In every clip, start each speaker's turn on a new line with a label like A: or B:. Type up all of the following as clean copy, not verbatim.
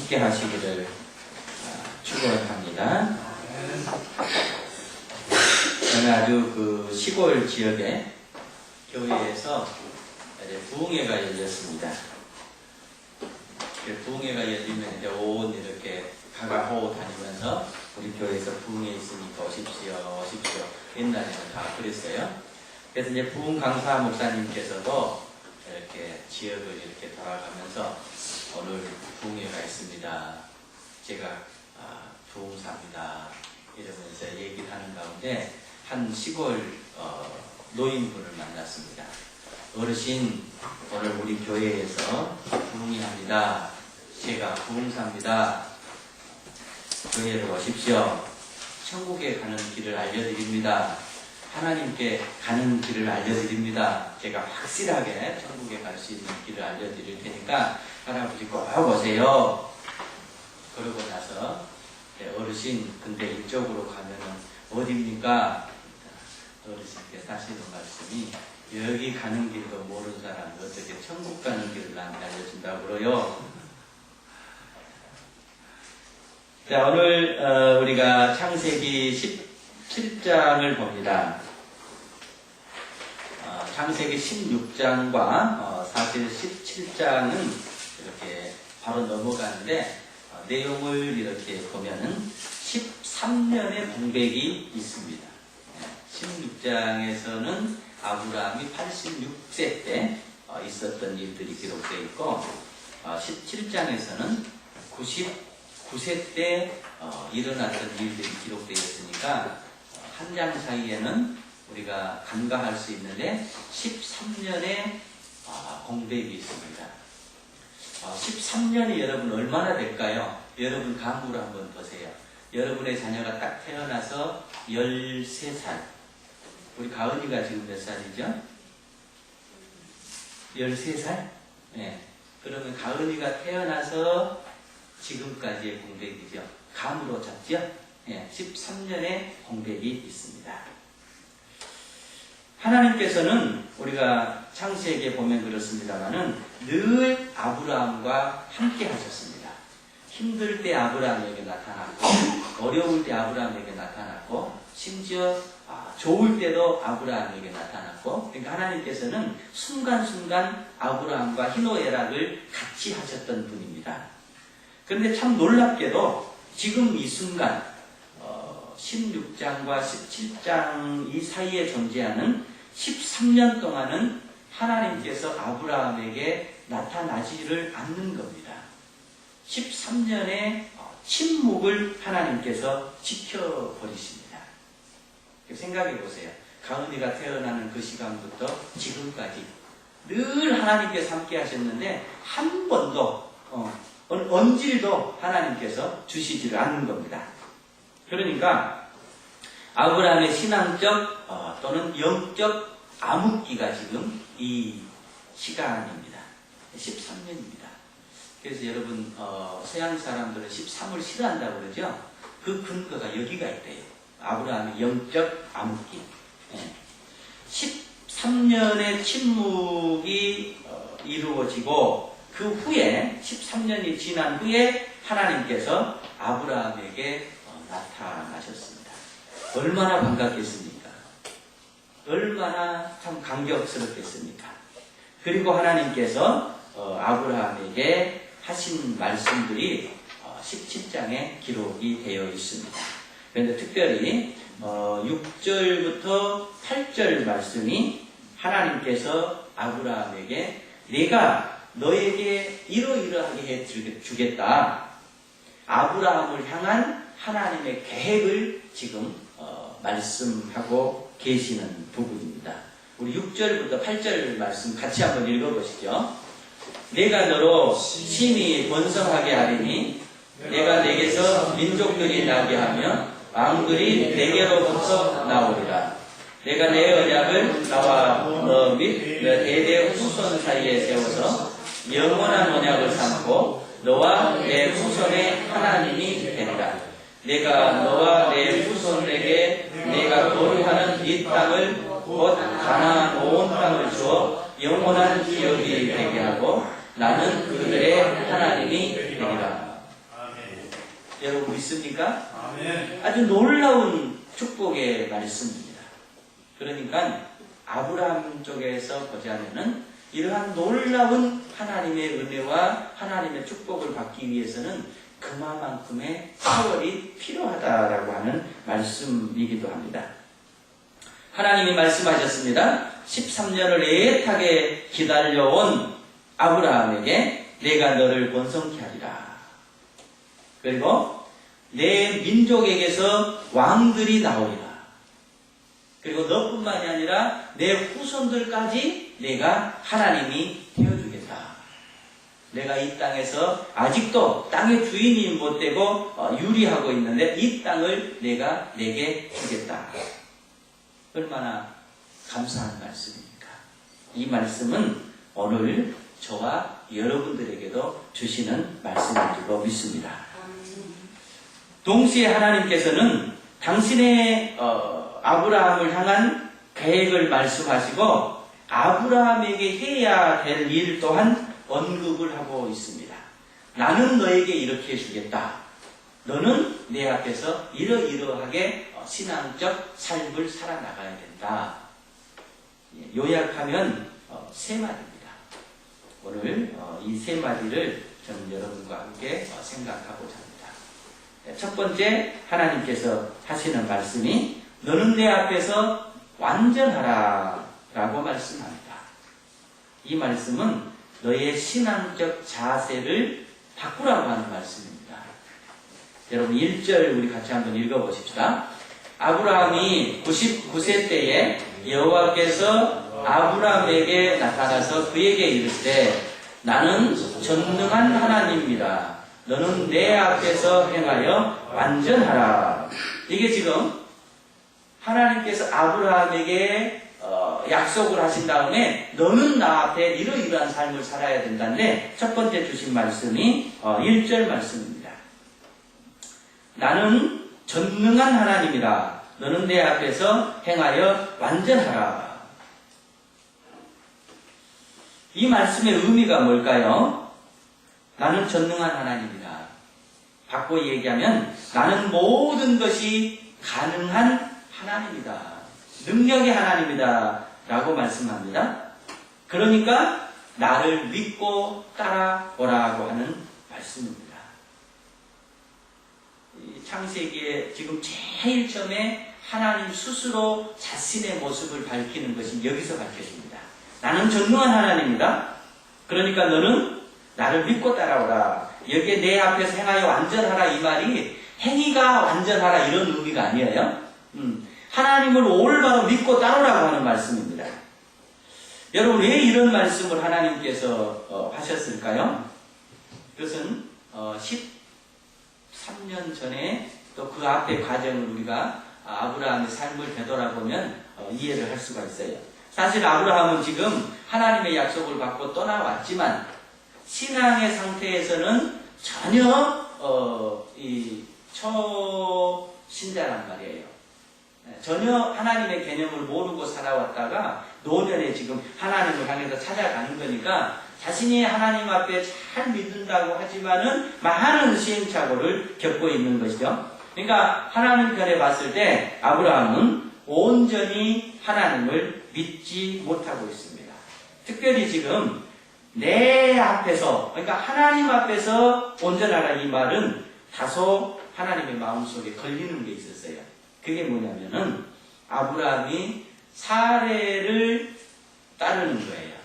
A: 함께 하시기를 축원합니다. 저는 아주 그 시골 지역의 교회에서 이제 부흥회가 열렸습니다. 부흥회가 열리면 이제 온 이렇게 가가호 다니면서 우리 교회에서 부흥회 있으니까 오십시오, 오십시오. 옛날에는 다 그랬어요. 그래서 이제 부흥 강사 목사님께서도 이렇게 지역을 이렇게 돌아가면서 오늘 부흥회가 있습니다. 제가 부흥사입니다. 이러면서 얘기를 하는 가운데 한 시골 노인분을 만났습니다. 어르신, 오늘 우리 교회에서 부흥회 합니다. 제가 부흥사입니다. 교회로 오십시오. 천국에 가는 길을 알려드립니다. 하나님께 가는 길을 알려드립니다. 제가 확실하게 천국에 갈 수 있는 길을 알려드릴 테니까 할아버지 꼭 오세요. 그러고 나서 어르신, 근데 이쪽으로 가면은 어디입니까? 어르신께서 하시는 말씀이, 여기 가는 길도 모르는 사람이 어떻게 천국 가는 길을 나한테 알려준다고 그러요? 자, 오늘 우리가 창세기 17장을 봅니다. 창세기 16장과 사실 17장은 이렇게 바로 넘어가는데 내용을 이렇게 보면은 13년의 공백이 있습니다. 16장에서는 아브라함이 86세 때 있었던 일들이 기록되어 있고 17장에서는 99세 때 일어났던 일들이 기록되어 있으니까 한 장 사이에는 우리가 간과할 수 있는데 13년의 공백이 있습니다. 13년이 여러분 얼마나 될까요? 여러분 감으로 한번 보세요. 여러분의 자녀가 딱 태어나서 13살. 우리 가은이가 지금 몇 살이죠? 13살? 네. 그러면 가은이가 태어나서 지금까지의 공백이죠. 감으로 잡죠? 네. 13년의 공백이 있습니다. 하나님께서는 우리가 창세기에 보면 그렇습니다만은 늘 아브라함과 함께 하셨습니다. 힘들 때 아브라함에게 나타났고, 어려울 때 아브라함에게 나타났고, 심지어 좋을 때도 아브라함에게 나타났고, 그러니까 하나님께서는 순간순간 아브라함과 희노애락을 같이 하셨던 분입니다. 그런데 참 놀랍게도 지금 이 순간 16장과 17장 이 사이에 존재하는 13년 동안은 하나님께서 아브라함에게 나타나지를 않는 겁니다. 13년의 침묵을 하나님께서 지켜버리십니다. 생각해 보세요. 가은이가 태어나는 그 시간부터 지금까지 늘 하나님께서 함께 하셨는데 한 번도 언질도 하나님께서 주시지를 않는 겁니다. 그러니까 아브라함의 신앙적 또는 영적 암흑기가 지금 이 시간입니다. 13년입니다. 그래서 여러분 서양 사람들은 13을 싫어한다고 그러죠. 그 근거가 여기가 있대요. 아브라함의 영적 암흑기. 13년의 침묵이 이루어지고 그 후에 13년이 지난 후에 하나님께서 아브라함에게 나타나셨습니다. 얼마나 반갑겠습니까? 얼마나 참 감격스럽겠습니까? 그리고 하나님께서 아브라함에게 하신 말씀들이 17장에 기록이 되어 있습니다. 그런데 특별히 6절부터 8절 말씀이 하나님께서 아브라함에게 내가 너에게 이러이러하게 해 주겠다. 아브라함을 향한 하나님의 계획을 지금 말씀하고 계시는 부분입니다. 우리 6절부터 8절 말씀 같이 한번 읽어보시죠. 내가 너로 심히 번성하게 하리니 내가 내게서 민족들이 나게 하며 왕들이 내게로부터 나오리라. 내가 내 언약을 나와 너 및 대대 후손 사이에 세워서 영원한 언약을 삼고 너와 내 후손의 하나님이 되리라. 내가 너와 내 후손에게 내가 거류하는 이 땅을 곧 가나안 온 땅을 주어 영원한 기업이 되게 하고 나는 그들의 하나님이 되리라. 여러분 믿습니까?
B: 아멘.
A: 아주 놀라운 축복의 말씀입니다. 그러니까 아브라함 쪽에서 보자면은 이러한 놀라운 하나님의 은혜와 하나님의 축복을 받기 위해서는 그만큼의 세월이 필요하다라고 하는 말씀이기도 합니다. 하나님이 말씀하셨습니다. 13년을 애타게 기다려온 아브라함에게 내가 너를 번성케 하리라. 그리고 내 민족에게서 왕들이 나오리라. 그리고 너뿐만이 아니라 내 후손들까지 내가 하나님이 되어주겠다. 내가 이 땅에서 아직도 땅의 주인이 못되고 유리하고 있는데 이 땅을 내가 내게 주겠다. 얼마나 감사한 말씀입니까? 이 말씀은 오늘 저와 여러분들에게도 주시는 말씀인 줄로 믿습니다. 동시에 하나님께서는 당신의 아브라함을 향한 계획을 말씀하시고 아브라함에게 해야 될 일 또한 언급을 하고 있습니다. 나는 너에게 이렇게 해주겠다. 너는 내 앞에서 이러이러하게 신앙적 삶을 살아나가야 된다. 요약하면 세 마디입니다. 오늘 이 세 마디를 저는 여러분과 함께 생각하고자 합니다. 첫 번째 하나님께서 하시는 말씀이 너는 내 앞에서 완전하라 라고 말씀합니다. 이 말씀은 너의 신앙적 자세를 바꾸라고 하는 말씀입니다. 여러분 1절 우리 같이 한번 읽어보십시다. 아브라함이 99세 때에 여호와께서 아브라함에게 나타나서 그에게 이르시되 나는 전능한 하나님이라 너는 내 앞에서 행하여 완전하라. 이게 지금 하나님께서 아브라함에게 약속을 하신 다음에 너는 나 앞에 이러이러한 삶을 살아야 된다는데 첫 번째 주신 말씀이 1절 말씀입니다. 나는 전능한 하나님이라 너는 내 앞에서 행하여 완전하라. 이 말씀의 의미가 뭘까요? 나는 전능한 하나님이다. 바꿔 얘기하면 나는 모든 것이 가능한 하나님이다. 능력의 하나님이다. 라고 말씀합니다. 그러니까 나를 믿고 따라오라고 하는 말씀입니다. 창세기에 지금 제일 처음에 하나님 스스로 자신의 모습을 밝히는 것이 여기서 밝혀집니다. 나는 전능한 하나님이다. 그러니까 너는 나를 믿고 따라오라. 여기에 내 앞에서 행하여 완전하라 이 말이 행위가 완전하라 이런 의미가 아니에요. 하나님을 올바로 믿고 따르라고 하는 말씀입니다. 여러분 왜 이런 말씀을 하나님께서 하셨을까요? 그것은 13년 전에 또 그 앞의 과정을 우리가 아브라함의 삶을 되돌아보면 이해를 할 수가 있어요. 사실 아브라함은 지금 하나님의 약속을 받고 떠나왔지만 신앙의 상태에서는 전혀 초신자란 말이에요. 전혀 하나님의 개념을 모르고 살아왔다가 노년에 지금 하나님을 향해서 찾아가는 거니까 자신이 하나님 앞에 잘 믿는다고 하지만은 많은 시행착오를 겪고 있는 것이죠. 그러니까 하나님 편에 봤을 때 아브라함은 온전히 하나님을 믿지 못하고 있습니다. 특별히 지금 내 앞에서, 그러니까 하나님 앞에서 온전하라 이 말은 다소 하나님의 마음속에 걸리는 게 있었어요. 그게 뭐냐면은 아브라함이 사레를 따르는 거예요.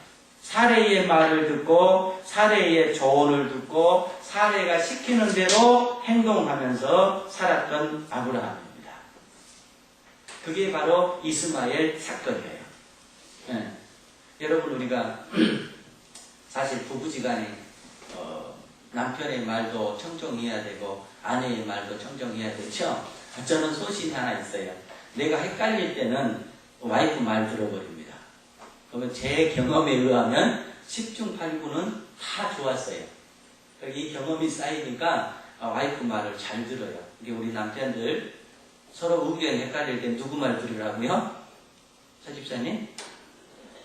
A: 사레의 말을 듣고 사레의 조언을 듣고 사레가 시키는 대로 행동하면서 살았던 아브라함입니다. 그게 바로 이스마엘 사건이에요. 네. 여러분 우리가 사실 부부지간에 남편의 말도 청정해야 되고 아내의 말도 청정해야 되죠. 저는 소신이 하나 있어요. 내가 헷갈릴 때는 와이프 말 들어버립니다. 그러면 제 경험에 의하면 10중 8구는 다 좋았어요. 이 경험이 쌓이니까 와이프 말을 잘 들어요. 이게 우리 남편들 서로 의견 헷갈릴 때 누구 말 들으라고요? 서 집사님?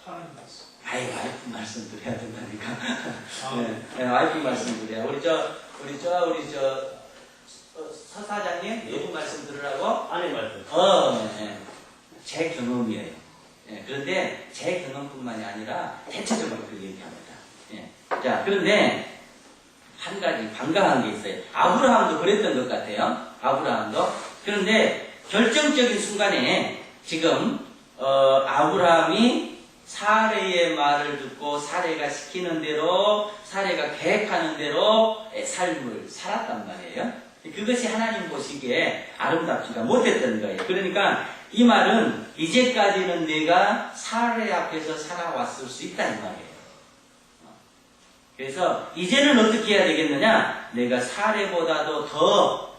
B: 하나님 말씀.
A: 아이 와이프 말씀 드려야 된다니까. 네, 와이프 말씀 드려야. 우리 사장님, 누구 말씀 들으라고?
C: 아내 말씀.
A: 예. 제 경험이에요. 예, 그런데 제 경험뿐만이 아니라 대체적으로 그 얘기합니다. 예. 자, 그런데 한 가지 반가운 게 있어요. 아브라함도 그랬던 것 같아요. 아브라함도. 그런데 결정적인 순간에 지금 아브라함이 사레의 말을 듣고 사레가 시키는 대로 사레가 계획하는 대로 삶을 살았단 말이에요. 그것이 하나님 보시기에 아름답지가 못했던 거예요. 그러니까 이 말은 이제까지는 내가 사레 앞에서 살아왔을 수 있다 이 말이에요. 그래서 이제는 어떻게 해야 되겠느냐? 내가 사레보다도 더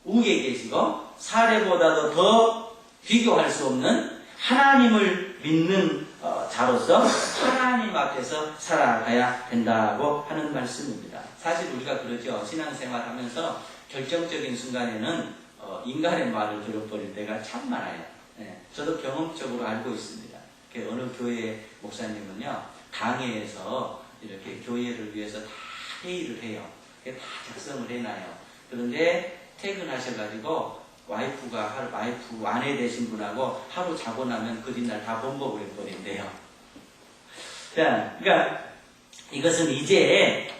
A: 우에 계시고 사레보다도 더 비교할 수 없는 하나님을 믿는 자로서 하나님 앞에서 살아가야 된다고 하는 말씀입니다. 사실 우리가 그러죠. 신앙생활 하면서 결정적인 순간에는 인간의 말을 들어버릴 때가 참 많아요. 예, 저도 경험적으로 알고 있습니다. 어느 교회 목사님은요, 당회에서 이렇게 교회를 위해서 다 회의를 해요. 다 작성을 해놔요. 그런데 퇴근하셔가지고 와이프 아내 되신 분하고 하루 자고 나면 그 뒷날 다 번복을 해버린대요. 자, 그러니까 이것은 이제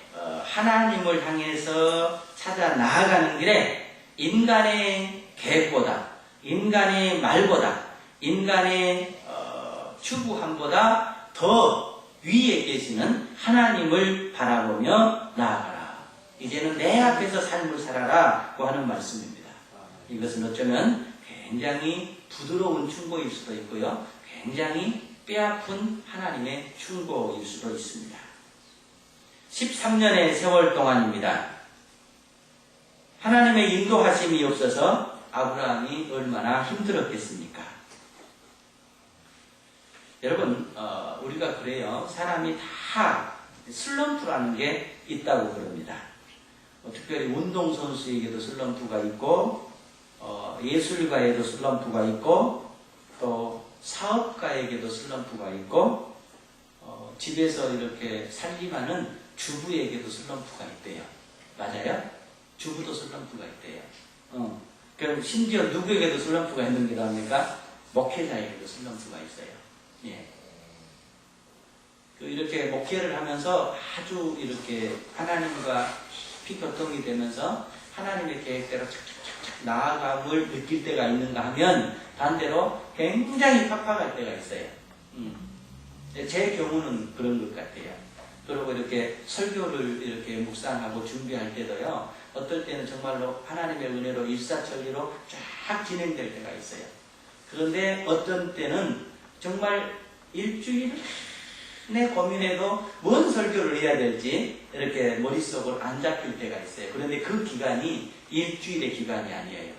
A: 하나님을 향해서 찾아 나아가는 길에 인간의 계획보다, 인간의 말보다, 인간의 추구함보다 더 위에 계시는 하나님을 바라보며 나아가라. 이제는 내 앞에서 삶을 살아라고 하는 말씀입니다. 이것은 어쩌면 굉장히 부드러운 충고일 수도 있고요. 굉장히 뼈아픈 하나님의 충고일 수도 있습니다. 13년의 세월 동안입니다. 하나님의 인도하심이 없어서 아브라함이 얼마나 힘들었겠습니까? 여러분, 우리가 그래요. 사람이 다 슬럼프라는 게 있다고 그럽니다. 특별히 운동선수에게도 슬럼프가 있고, 예술가에도 슬럼프가 있고, 또 사업가에게도 슬럼프가 있고, 집에서 이렇게 살림하는 주부에게도 슬럼프가 있대요. 맞아요? 주부도 슬럼프가 있대요. 그럼 심지어 누구에게도 슬럼프가 있는 게 나옵니까? 목회자에게도 슬럼프가 있어요. 예. 이렇게 목회를 하면서 아주 이렇게 하나님과 깊이 교통이 되면서 하나님의 계획대로 착착착착 나아감을 느낄 때가 있는가 하면 반대로 굉장히 팍팍할 때가 있어요. 제 경우는 그런 것 같아요. 그리고 이렇게 설교를 이렇게 묵상하고 준비할 때도요, 어떨 때는 정말로 하나님의 은혜로 일사천리로 쫙 진행될 때가 있어요. 그런데 어떤 때는 정말 일주일 내 고민해도 뭔 설교를 해야 될지 이렇게 머릿속으로 안 잡힐 때가 있어요. 그런데 그 기간이 일주일의 기간이 아니에요.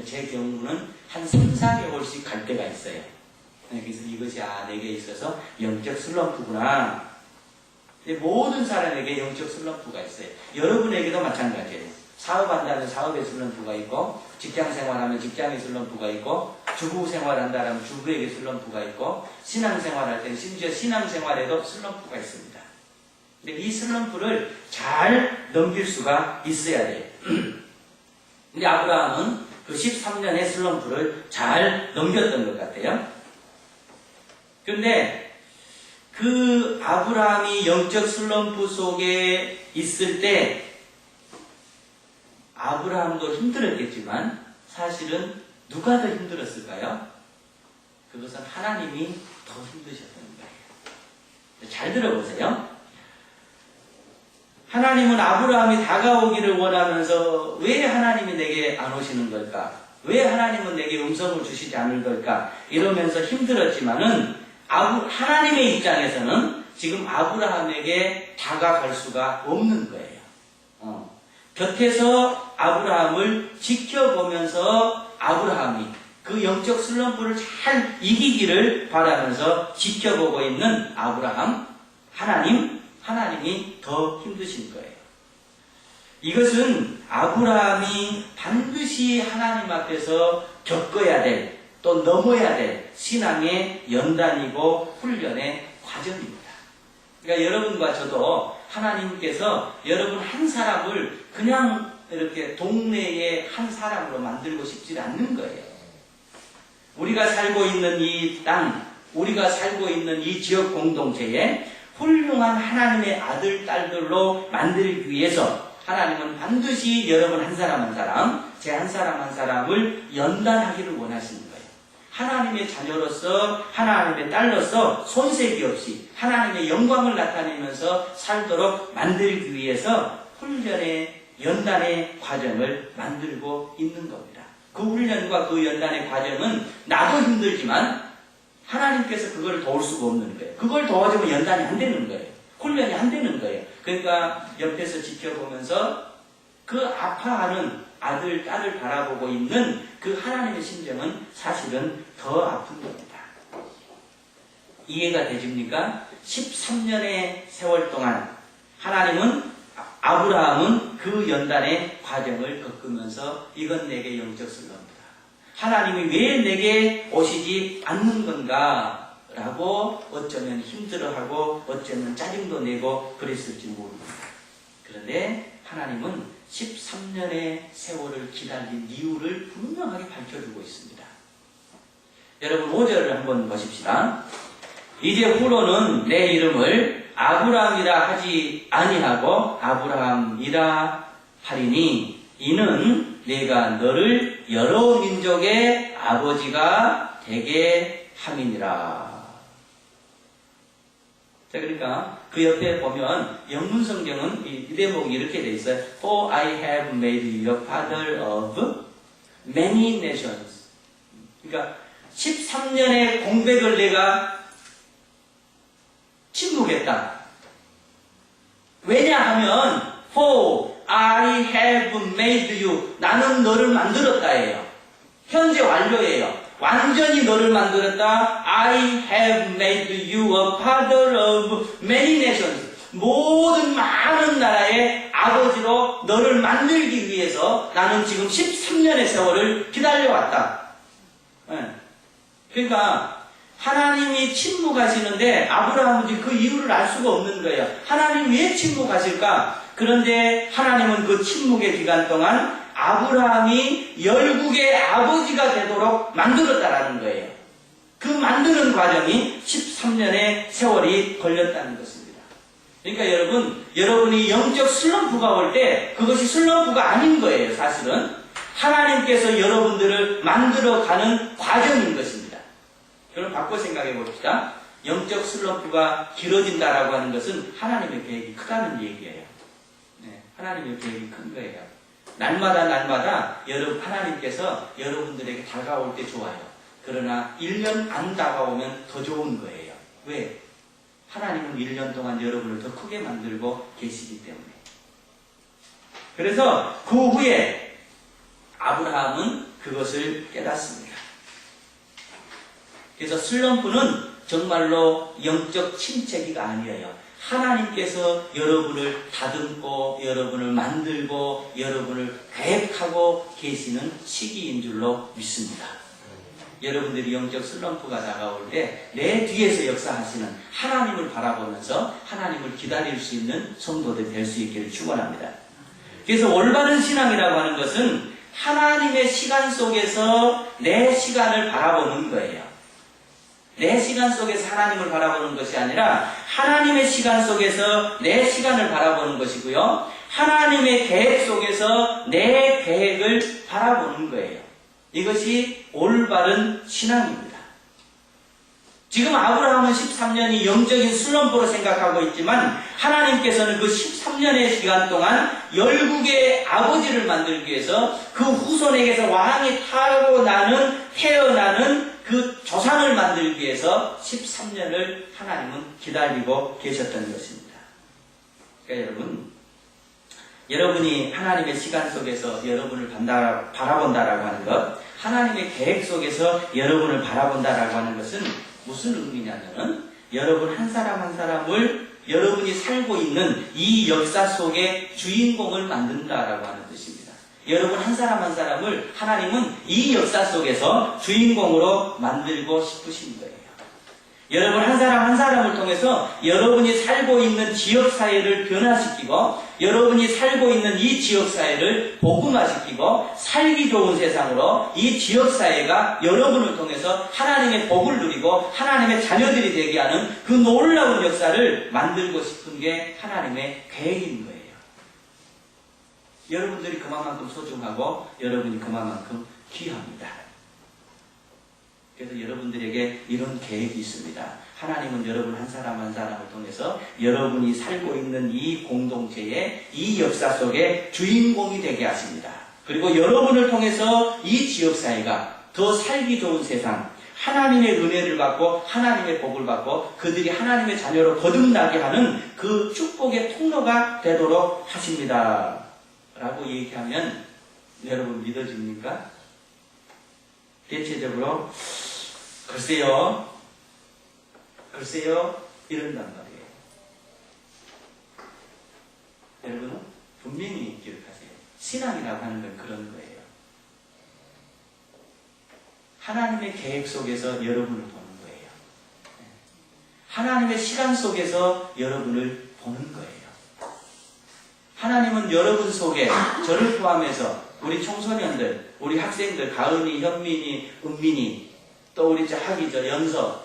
A: 제 경우는 한 3, 4개월씩 갈 때가 있어요. 그래서 이것이 내게 있어서 영적 슬럼프구나. 모든 사람에게 영적 슬럼프가 있어요. 여러분에게도 마찬가지예요. 사업한다면 사업의 슬럼프가 있고, 직장 생활하면 직장의 슬럼프가 있고, 주부 생활한다면 주부에게 슬럼프가 있고, 신앙 생활할 때는 심지어 신앙 생활에도 슬럼프가 있습니다. 근데 이 슬럼프를 잘 넘길 수가 있어야 돼요. 근데 아브라함은 그 13년의 슬럼프를 잘 넘겼던 것 같아요. 그런데 그 아브라함이 영적 슬럼프 속에 있을 때 아브라함도 힘들었겠지만 사실은 누가 더 힘들었을까요? 그것은 하나님이 더 힘드셨던 거예요. 잘 들어보세요. 하나님은 아브라함이 다가오기를 원하면서 왜 하나님이 내게 안 오시는 걸까? 왜 하나님은 내게 음성을 주시지 않을 걸까? 이러면서 힘들었지만은 하나님의 입장에서는 지금 아브라함에게 다가갈 수가 없는 거예요. 곁에서 아브라함을 지켜보면서 아브라함이 그 영적 슬럼프를 잘 이기기를 바라면서 지켜보고 있는 아브라함, 하나님이 더 힘드신 거예요. 이것은 아브라함이 반드시 하나님 앞에서 겪어야 될, 또 넘어야 될 신앙의 연단이고 훈련의 과정입니다. 그러니까 여러분과 저도 하나님께서 여러분 한 사람을 그냥 이렇게 동네의 한 사람으로 만들고 싶지 않는 거예요. 우리가 살고 있는 이 땅, 우리가 살고 있는 이 지역 공동체에 훌륭한 하나님의 아들, 딸들로 만들기 위해서 하나님은 반드시 여러분 한 사람 한 사람, 제 한 사람 한 사람을 연단하기를 원하시는 거예요. 하나님의 자녀로서, 하나님의 딸로서 손색이 없이 하나님의 영광을 나타내면서 살도록 만들기 위해서 훈련의 연단의 과정을 만들고 있는 겁니다. 그 훈련과 그 연단의 과정은 나도 힘들지만 하나님께서 그걸 도울 수가 없는 거예요. 그걸 도와주면 연단이 안 되는 거예요. 훈련이 안 되는 거예요. 그러니까 옆에서 지켜보면서 그 아파하는 아들, 딸을 바라보고 있는 그 하나님의 심정은 사실은 더 아픈 겁니다. 이해가 되십니까? 13년의 세월 동안 아브라함은 그 연단의 과정을 겪으면서 이건 내게 영적 슬럼프다. 하나님이 왜 내게 오시지 않는 건가? 라고 어쩌면 힘들어하고 어쩌면 짜증도 내고 그랬을지 모릅니다. 그런데 하나님은 13년의 세월을 기다린 이유를 분명하게 밝혀주고 있습니다. 여러분 5절을 한번 보십시다. 이제 후로는 내 이름을 아브라함이라 하지 아니하고 아브라함이라 하리니 이는 내가 너를 여러 민족의 아버지가 되게 함이니라. 자, 그러니까 그 옆에 보면 영문 성경은 이 대목이 이렇게 돼 있어요. For I have made you father of many nations. 그러니까 13년의 공백을 내가 침묵했다. 왜냐하면 For I have made you. 나는 너를 만들었다예요. 현재 완료예요. 완전히 너를 만들었다. I have made you a father of many nations. 모든 많은 나라의 아버지로 너를 만들기 위해서 나는 지금 13년의 세월을 기다려왔다. 그러니까 하나님이 침묵하시는데 아브라함은 그 이유를 알 수가 없는 거예요. 하나님이 왜 침묵하실까? 그런데 하나님은 그 침묵의 기간 동안 아브라함이 열국의 아버지가 되도록 만들었다라는 거예요. 그 만드는 과정이 13년의 세월이 걸렸다는 것입니다. 그러니까 여러분이 영적 슬럼프가 올 때 그것이 슬럼프가 아닌 거예요. 사실은 하나님께서 여러분들을 만들어가는 과정인 것입니다. 그럼 바꿔 생각해 봅시다. 영적 슬럼프가 길어진다라고 하는 것은 하나님의 계획이 크다는 얘기예요. 하나님의 계획이 큰 거예요. 날마다 하나님께서 여러분들에게 다가올 때 좋아요. 그러나 1년 안 다가오면 더 좋은 거예요. 왜? 하나님은 1년 동안 여러분을 더 크게 만들고 계시기 때문에. 그래서 그 후에 아브라함은 그것을 깨닫습니다. 그래서 슬럼프는 정말로 영적 침체기가 아니에요. 하나님께서 여러분을 다듬고 여러분을 만들고 여러분을 계획하고 계시는 시기인 줄로 믿습니다. 여러분들이 영적 슬럼프가 다가올 때 내 뒤에서 역사하시는 하나님을 바라보면서 하나님을 기다릴 수 있는 성도들 될 수 있기를 축원합니다. 그래서 올바른 신앙이라고 하는 것은 하나님의 시간 속에서 내 시간을 바라보는 거예요. 내 시간 속에서 하나님을 바라보는 것이 아니라 하나님의 시간 속에서 내 시간을 바라보는 것이고요. 하나님의 계획 속에서 내 계획을 바라보는 거예요. 이것이 올바른 신앙입니다. 지금 아브라함은 13년이 영적인 슬럼프로 생각하고 있지만 하나님께서는 그 13년의 시간 동안 열국의 아버지를 만들기 위해서 그 후손에게서 왕이 태어나는 그 조상을 만들기 위해서 13년을 하나님은 기다리고 계셨던 것입니다. 그러니까 여러분이 하나님의 시간 속에서 여러분을 바라본다라고 하는 것, 하나님의 계획 속에서 여러분을 바라본다라고 하는 것은 무슨 의미냐면은 여러분 한 사람 한 사람을 여러분이 살고 있는 이 역사 속의 주인공을 만든다라고 하는 뜻입니다. 여러분 한 사람 한 사람을 하나님은 이 역사 속에서 주인공으로 만들고 싶으신 거예요. 여러분 한 사람 한 사람을 통해서 여러분이 살고 있는 지역사회를 변화시키고 여러분이 살고 있는 이 지역사회를 복음화시키고 살기 좋은 세상으로 이 지역사회가 여러분을 통해서 하나님의 복을 누리고 하나님의 자녀들이 되게 하는 그 놀라운 역사를 만들고 싶은 게 하나님의 계획인 거예요. 여러분들이 그만큼 소중하고 여러분이 그만큼 귀합니다. 그래서 여러분들에게 이런 계획이 있습니다. 하나님은 여러분 한 사람 한 사람을 통해서 여러분이 살고 있는 이 공동체의 이 역사 속에 주인공이 되게 하십니다. 그리고 여러분을 통해서 이 지역사회가 더 살기 좋은 세상, 하나님의 은혜를 받고 하나님의 복을 받고 그들이 하나님의 자녀로 거듭나게 하는 그 축복의 통로가 되도록 하십니다. 라고 얘기하면 여러분 믿어집니까? 대체적으로 글쎄요 이런단 말이에요. 여러분은 분명히 기억하세요. 신앙이라고 하는 건 그런 거예요. 하나님의 계획 속에서 여러분을 보는 거예요. 하나님의 시간 속에서 여러분을 보는 거예요. 하나님은 여러분 속에 저를 포함해서 우리 청소년들, 우리 학생들, 가은이, 현민이, 은민이, 또 우리 학이, 연서,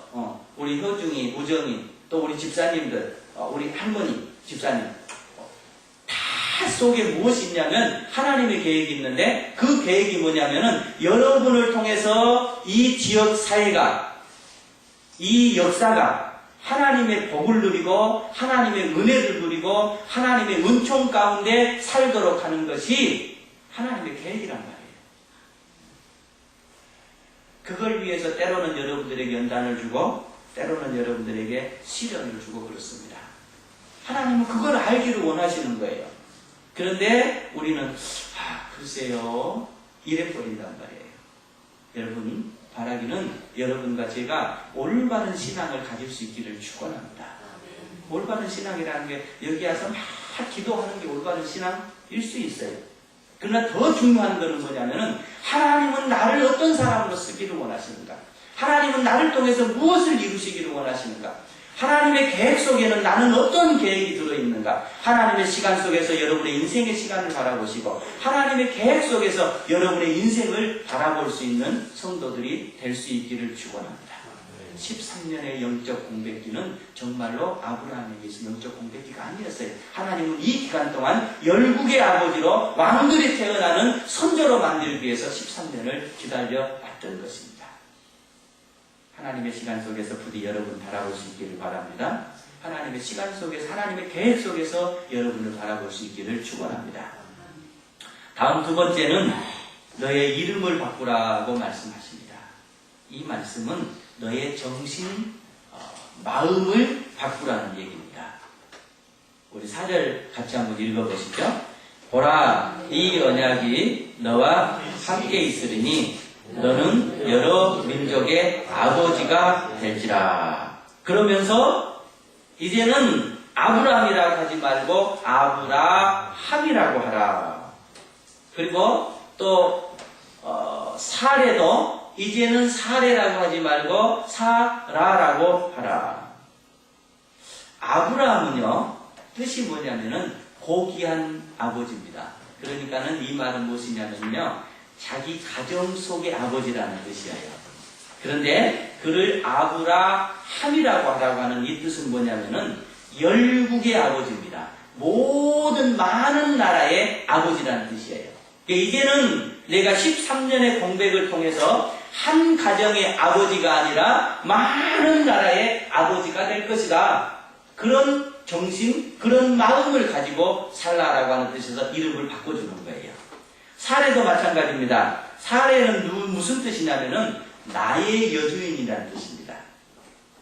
A: 우리 효중이, 우정이, 또 우리 집사님들, 우리 할머니, 집사님, 다 속에 무엇이 있냐면 하나님의 계획이 있는데 그 계획이 뭐냐면은 여러분을 통해서 이 지역 사회가, 이 역사가 하나님의 복을 누리고 하나님의 은혜를 누리고 하나님의 은총 가운데 살도록 하는 것이 하나님의 계획이란 말이에요. 그걸 위해서 때로는 여러분들에게 연단을 주고 때로는 여러분들에게 시련을 주고 그렇습니다. 하나님은 그걸 알기를 원하시는 거예요. 그런데 우리는 글쎄요 이래버린단 말이에요. 여러분 바라기는 여러분과 제가 올바른 신앙을 가질 수 있기를 축원합니다. 올바른 신앙이라는 게 여기 와서 막 기도하는 게 올바른 신앙일 수 있어요. 그러나 더 중요한 것은 뭐냐면은 하나님은 나를 어떤 사람으로 쓰기를 원하시는가? 하나님은 나를 통해서 무엇을 이루시기를 원하시는가? 하나님의 계획 속에는 나는 어떤 계획이 들어있는가? 하나님의 시간 속에서 여러분의 인생의 시간을 바라보시고 하나님의 계획 속에서 여러분의 인생을 바라볼 수 있는 성도들이 될 수 있기를 축원합니다. 13년의 영적 공백기는 정말로 아브라함에게 있어 영적 공백기가 아니었어요. 하나님은 이 기간 동안 열국의 아버지로 왕들이 태어나는 선조로 만들기 위해서 13년을 기다려왔던 것입니다. 하나님의 시간 속에서 부디 여러분 바라볼 수 있기를 바랍니다. 하나님의 시간 속에서 하나님의 계획 속에서 여러분을 바라볼 수 있기를 축원합니다. 다음 두 번째는 너의 이름을 바꾸라고 말씀하십니다. 이 말씀은 너의 정신, 마음을 바꾸라는 얘기입니다. 우리 4절 같이 한번 읽어보시죠. 보라, 이 언약이 너와 함께 있으리니 너는 여러 민족의 아버지가 될지라. 그러면서 이제는 아브라함이라고 하지 말고 아브라함이라고 하라. 그리고 또 사레도 이제는 사레라고 하지 말고 사라라고 하라. 아브라함은요 뜻이 뭐냐면은 고귀한 아버지입니다. 그러니까는 이 말은 무엇이냐면요 자기 가정 속의 아버지라는 뜻이에요. 그런데 그를 아브라함이라고 하라고 하는 이 뜻은 뭐냐면은 열국의 아버지입니다. 모든 많은 나라의 아버지라는 뜻이에요. 이제는 내가 13년의 공백을 통해서 한 가정의 아버지가 아니라 많은 나라의 아버지가 될 것이다. 그런 정신, 그런 마음을 가지고 살라라고 하는 뜻에서 이름을 바꿔주는 거예요. 사례도 마찬가지입니다. 사례는 무슨 뜻이냐면은 나의 여주인이라는 뜻입니다.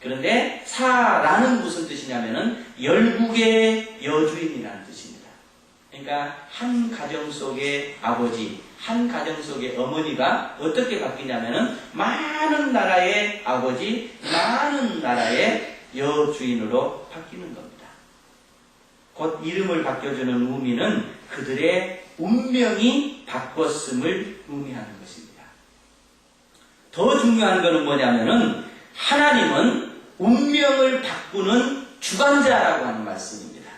A: 그런데 사라는 무슨 뜻이냐면은 열국의 여주인이라는 뜻입니다. 그러니까 한 가정 속의 아버지, 한 가정 속의 어머니가 어떻게 바뀌냐면은 많은 나라의 아버지, 많은 나라의 여주인으로 바뀌는 겁니다. 곧 이름을 바뀌어주는 의미는 그들의 운명이 바꿨음을 의미하는 것입니다. 더 중요한 것은 뭐냐면은 하나님은 운명을 바꾸는 주관자라고 하는 말씀입니다.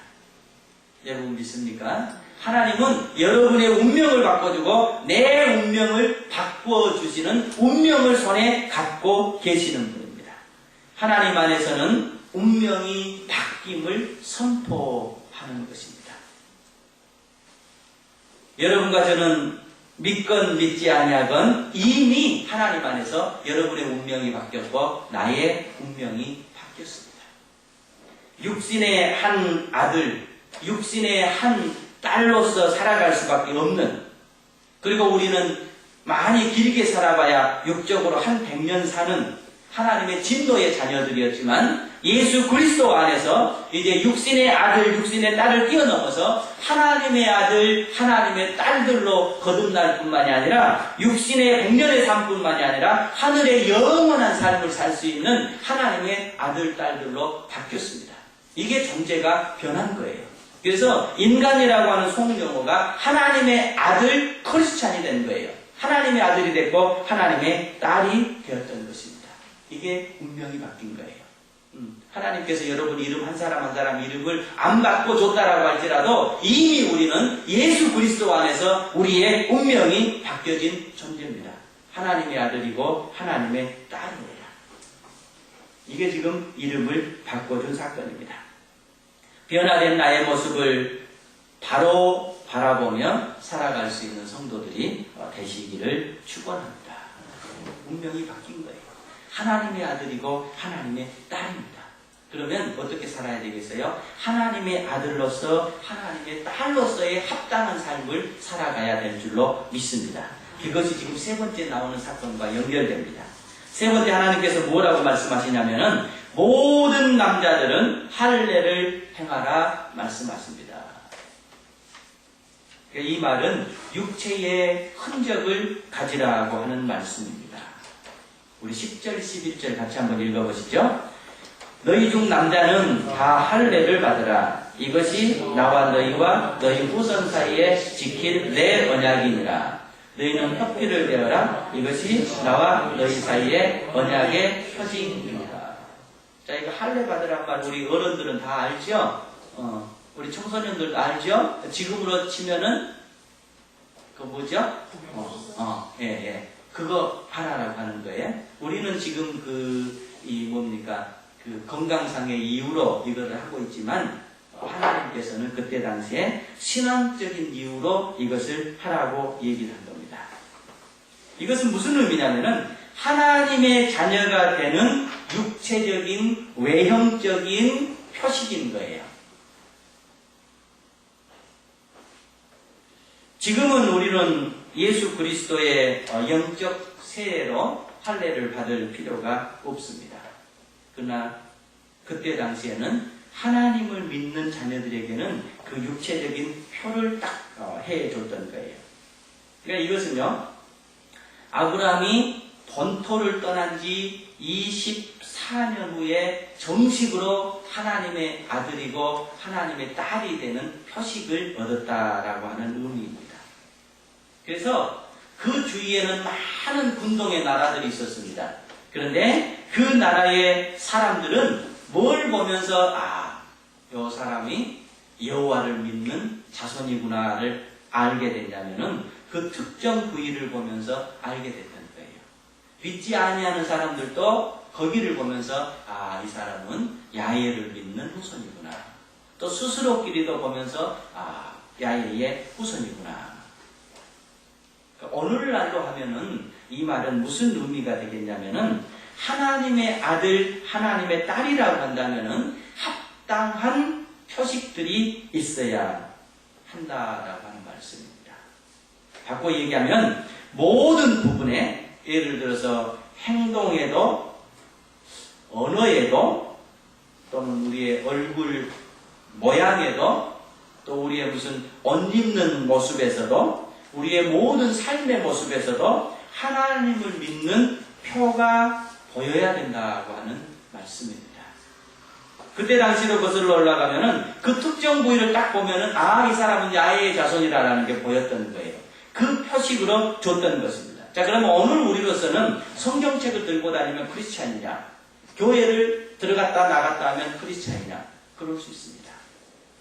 A: 여러분 믿습니까? 하나님은 여러분의 운명을 바꿔주고 내 운명을 바꿔주시는 운명을 손에 갖고 계시는 분입니다. 하나님 안에서는 운명이 바뀜을 선포하는 것입니다. 여러분과 저는 믿건 믿지 아니하건 이미 하나님 안에서 여러분의 운명이 바뀌었고 나의 운명이 바뀌었습니다. 육신의 한 아들, 육신의 한 딸로서 살아갈 수밖에 없는, 그리고 우리는 많이 길게 살아봐야 육적으로 한 100년 사는 하나님의 진노의 자녀들이었지만 예수 그리스도 안에서 이제 육신의 아들, 육신의 딸을 뛰어넘어서 하나님의 아들, 하나님의 딸들로 거듭날 뿐만이 아니라 육신의 100년의 삶뿐만이 아니라 하늘의 영원한 삶을 살 수 있는 하나님의 아들, 딸들로 바뀌었습니다. 이게 존재가 변한 거예요. 그래서 인간이라고 하는 송영호가 하나님의 아들 크리스찬이 된 거예요. 하나님의 아들이 됐고 하나님의 딸이 되었던 것입니다. 이게 운명이 바뀐 거예요. 하나님께서 여러분 이름 한 사람 한 사람 이름을 안 바꿔줬다라고 할지라도 이미 우리는 예수 그리스도 안에서 우리의 운명이 바뀌어진 존재입니다. 하나님의 아들이고 하나님의 딸입니다. 이게 지금 이름을 바꿔준 사건입니다. 변화된 나의 모습을 바로 바라보며 살아갈 수 있는 성도들이 되시기를 축원합니다. 운명이 바뀐 거예요. 하나님의 아들이고 하나님의 딸입니다. 그러면 어떻게 살아야 되겠어요? 하나님의 아들로서 하나님의 딸로서의 합당한 삶을 살아가야 될 줄로 믿습니다. 그것이 지금 세 번째 나오는 사건과 연결됩니다. 세 번째 하나님께서 뭐라고 말씀하시냐면은 모든 남자들은 할례를 행하라 말씀하십니다. 이 말은 육체의 흔적을 가지라고 하는 말씀입니다. 우리 10절, 11절 같이 한번 읽어보시죠. 너희 중 남자는 다 할례를 받으라. 이것이 나와 너희와 너희 후손 사이에 지킬 내 언약이니라. 너희는 협피를 배워라. 이것이 나와 너희 사이에 언약의 표징이니라. 자, 이거 할례 받으란 말 우리 어른들은 다 알죠? 우리 청소년들도 알죠? 지금으로 치면은 그 뭐죠? 예. 그거 하라라고 하는 거예요. 우리는 지금 그 건강상의 이유로 이거를 하고 있지만 하나님께서는 그때 당시에 신앙적인 이유로 이것을 하라고 얘기를 한 겁니다. 이것은 무슨 의미냐면은 하나님의 자녀가 되는 육체적인 외형적인 표식인 거예요. 지금은 우리는 예수 그리스도의 영적 세례로 할례를 받을 필요가 없습니다. 그러나 그때 당시에는 하나님을 믿는 자녀들에게는 그 육체적인 표를 딱 해줬던 거예요. 그러니까 이것은요, 아브라함이 본토를 떠난 지 24년 후에 정식으로 하나님의 아들이고 하나님의 딸이 되는 표식을 얻었다라고 하는 의미입니다. 그래서 그 주위에는 많은 군동의 나라들이 있었습니다. 그런데 그 나라의 사람들은 뭘 보면서 이 사람이 여호와를 믿는 자손이구나를 알게 됐냐면은 그 특정 부위를 보면서 알게 됐던 거예요. 믿지 아니하는 사람들도 거기를 보면서 이 사람은 야훼를 믿는 후손이구나. 또 스스로끼리도 보면서 야훼의 후손이구나. 오늘날로 하면은 이 말은 무슨 의미가 되겠냐면은 하나님의 아들, 하나님의 딸이라고 한다면은 합당한 표식들이 있어야 한다라고 하는 말씀입니다. 바꿔 얘기하면 모든 부분에, 예를 들어서 행동에도, 언어에도, 또는 우리의 얼굴 모양에도, 또 우리의 무슨 옷 입는 모습에서도, 우리의 모든 삶의 모습에서도 하나님을 믿는 표가 보여야 된다고 하는 말씀입니다. 그때 당시로 거슬러 올라가면은 그 특정 부위를 딱 보면은 이 사람은 야훼의 자손이라는 게 보였던 거예요. 그 표식으로 줬던 것입니다. 자, 그러면 오늘 우리로서는 성경책을 들고 다니면 크리스찬이냐? 교회를 들어갔다 나갔다 하면 크리스찬이냐? 그럴 수 있습니다.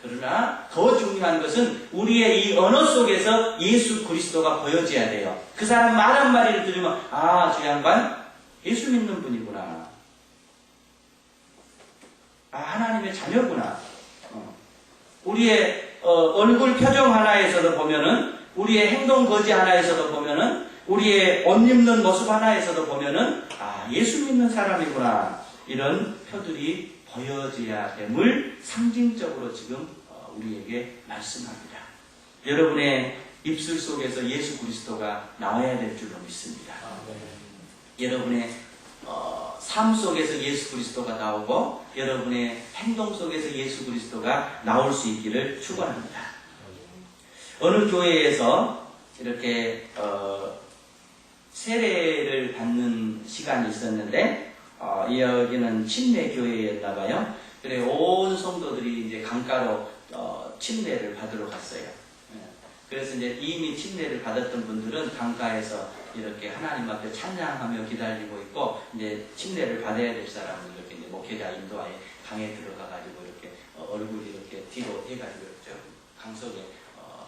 A: 그러나 더 중요한 것은 우리의 이 언어 속에서 예수 그리스도가 보여져야 돼요. 그 사람 말 한마디를 들으면 아, 저 양반 예수 믿는 분이구나. 아, 하나님의 자녀구나. 우리의 얼굴 표정 하나에서도 보면은, 우리의 행동 거지 하나에서도 보면은, 우리의 옷 입는 모습 하나에서도 보면은 아, 예수 믿는 사람이구나. 이런 표들이 보여져야 됨을 상징적으로 지금 우리에게 말씀합니다. 여러분의 입술 속에서 예수 그리스도가 나와야 될 줄로 믿습니다. 여러분의 삶 속에서 예수 그리스도가 나오고 여러분의 행동 속에서 예수 그리스도가 나올 수 있기를 축원합니다. 어느 교회에서 이렇게 세례를 받는 시간이 있었는데 여기는 침례 교회였나 봐요. 그래 온 성도들이 이제 강가로 침례를 받으러 갔어요. 그래서 이제 이미 침례를 받았던 분들은 강가에서 이렇게 하나님 앞에 찬양하며 기다리고 있고, 이제 침례를 받아야 될 사람은 이렇게 이제 목회자 인도하에 강에 들어가가지고 이렇게 얼굴 이렇게 뒤로 해가지고 저 강 속에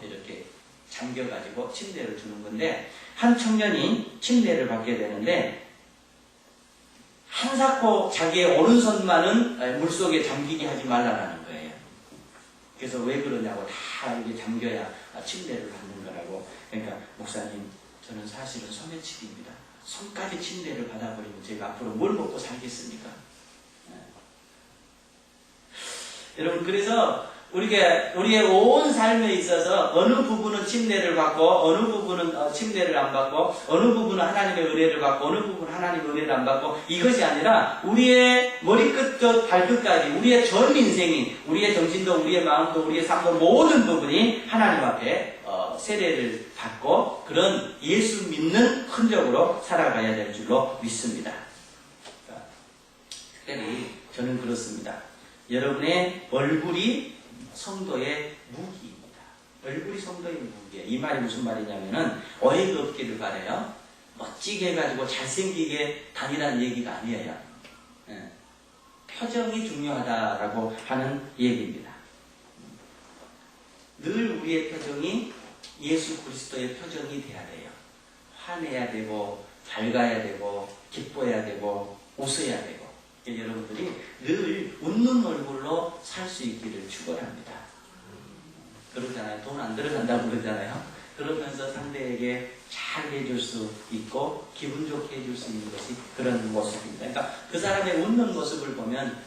A: 이렇게 잠겨가지고 침례를 주는 건데, 한 청년이 침례를 받게 되는데 한사코 자기의 오른손만은 물속에 잠기게 하지 말라라는 거예요. 그래서 왜 그러냐고, 다 이게 잠겨야 침례를 받는 거라고. 그러니까 목사님, 저는 사실은 소매치기입니다. 손까지 침례를 받아버리면 제가 앞으로 뭘 먹고 살겠습니까? 여러분, 그래서 우리의 온 삶에 있어서 어느 부분은 침례를 받고 어느 부분은 침례를 안 받고 어느 부분은 하나님의 은혜를 받고 어느 부분은 하나님의 은혜를 안 받고, 이것이 아니라 우리의 머리끝부터 발끝까지 우리의 전 인생이, 우리의 정신도 우리의 마음도 우리의 삶도 모든 부분이 하나님 앞에 세례를 받고 그런 예수 믿는 흔적으로 살아가야 될 줄로 믿습니다. 특별히 저는 그렇습니다. 여러분의 얼굴이 성도의 무기입니다. 얼굴이 성도의 무기예요. 이 말이 무슨 말이냐면은 어이가 없기를 바라요. 멋지게 해가지고 잘생기게 다니라는 얘기가 아니에요. 표정이 중요하다라고 하는 얘기입니다. 늘 우리의 표정이 예수 그리스도의 표정이 돼야 돼요. 화내야 되고 밝아야 되고 기뻐야 되고 웃어야 되고, 여러분들이 늘 웃는 얼굴로 살 수 있기를 축원합니다. 그러잖아요. 돈 안 들어간다고 그러잖아요. 그러면서 상대에게 잘 해줄 수 있고 기분 좋게 해줄 수 있는 것이 그런 모습입니다. 그러니까 그 사람의 웃는 모습을 보면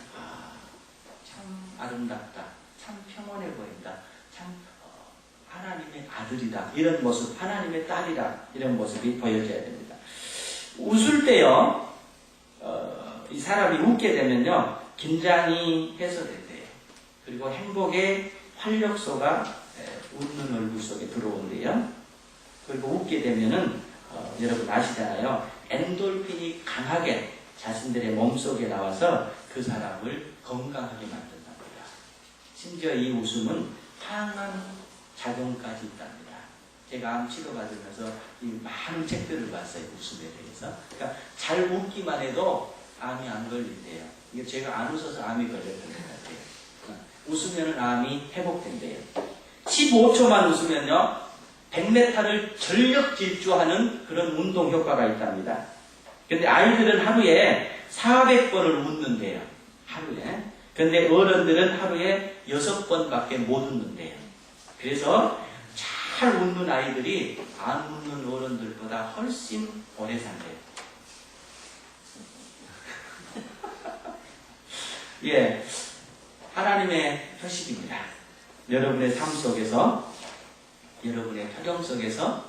A: 참 아름답다, 참 평온해 보인다, 참 하나님의 아들이다, 이런 모습, 하나님의 딸이다, 이런 모습이 보여져야 됩니다. 웃을 때요, 이 사람이 웃게 되면요, 긴장이 해소된대요. 그리고 행복의 활력소가 웃는 얼굴 속에 들어온대요. 그리고 웃게 되면은 여러분 아시잖아요. 엔돌핀이 강하게 자신들의 몸속에 나와서 그 사람을 건강하게 만든답니다. 심지어 이 웃음은 항암 작용까지 있답니다. 제가 암 치료받으면서 이 많은 책들을 봤어요. 웃음에 대해서. 그러니까 잘 웃기만 해도 암이 안 걸린대요. 이게 제가 안 웃어서 암이 걸렸던 것 같아요. 웃으면 암이 회복된대요. 15초만 웃으면요, 100m를 전력 질주하는 그런 운동 효과가 있답니다. 근데 아이들은 하루에 400번을 웃는데요. 하루에. 근데 어른들은 하루에 6번밖에 못 웃는데요. 그래서 잘 웃는 아이들이 안 웃는 어른들보다 훨씬 오래 산대요. 예, 하나님의 표식입니다. 여러분의 삶 속에서, 여러분의 표정 속에서,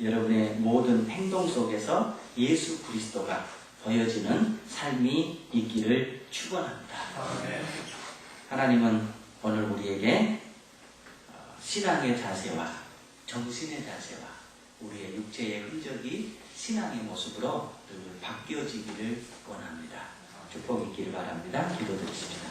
A: 여러분의 모든 행동 속에서 예수 그리스도가 보여지는 삶이 있기를 축원합니다. 하나님은 오늘 우리에게 신앙의 자세와 정신의 자세와 우리의 육체의 흔적이 신앙의 모습으로 늘 바뀌어지기를 원합니다. 축복 있기를 바랍니다. 기도드리십시다.